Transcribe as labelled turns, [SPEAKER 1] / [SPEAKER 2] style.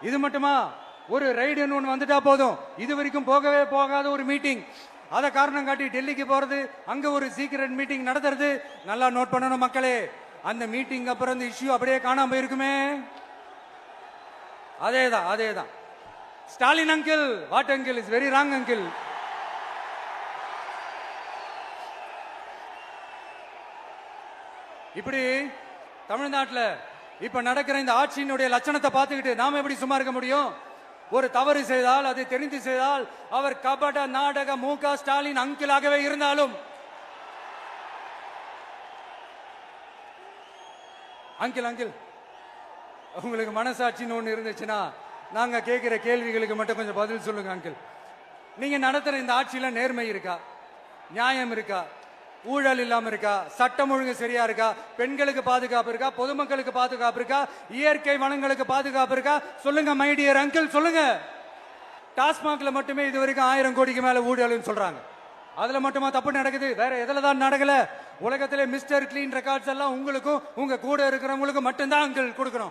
[SPEAKER 1] இது மட்டுமா, ஒரு ரைடுன்னு ஒன்று வந்துட்டா போதும். இது வரைக்கும் போகவே போகாத ஒரு மீட்டிங், அதை காரணம் காட்டி டெல்லிக்கு போறது, அங்க ஒரு சீக்கிரட் மீட்டிங் நடத்துறது. நல்லா நோட் பண்ணணும் மக்களே, அந்த மீட்டிங் அப்புறம் இந்த இஷ்யூ அப்படியே காணாம போயிருக்குமே. அதேதான் அதேதான். Stalin uncle, what uncle is very wrong uncle. இப்படி தமிழ்நாட்டில் இப்ப நடக்கிற இந்த ஆட்சியினுடைய லட்சணத்தை பார்த்துக்கிட்டு நாம எப்படி சும்மா இருக்க முடியும்? ஒரு தவறு செய்தால், அதை தெரிந்து செய்தால், அவர் கபட நாடக மு.க. ஸ்டாலின் அங்கிளாகவே இருந்தாலும், அங்கிள் அங்கிள் உங்களுக்கு மனசாட்சின்னு ஒன்று இருந்துச்சுன்னா நாங்க கேட்கிற கேள்விகளுக்கு மட்டும் கொஞ்சம் பதில் சொல்லுங்க அங்கிள். நீங்க நடத்துற இந்த ஆட்சியில நேர்மை இருக்கா? நியாயம் இருக்கா? ஊழல் இல்லாம இருக்கா? சட்டம் ஒழுங்கு சரியா இருக்கா? பெண்களுக்கு பாதுகாப்பு இருக்கா? பொதுமக்களுக்கு பாதுகாப்பு இருக்கா? இயற்கை வளங்களுக்கு பாதுகாப்பு இருக்கா? சொல்லுங்க மை டியர் அங்கிள், சொல்லுங்க. டாஸ்மாக்ல மட்டுமே இது வரைக்கும் 1000 கோடிக்கு மேல ஊழல்னு சொல்றாங்க. அதுல மட்டுமா தப்பு நடக்குது? வேற எதுல தான் நடக்கல? உலகத்திலே மிஸ்டர் கிளீன் ரெக்கார்ட்ஸ் எல்லாம் உங்களுக்கும் உங்க கூட இருக்கிறவங்களுக்கும் மட்டும்தான் அங்கிள் கொடுக்கணும்.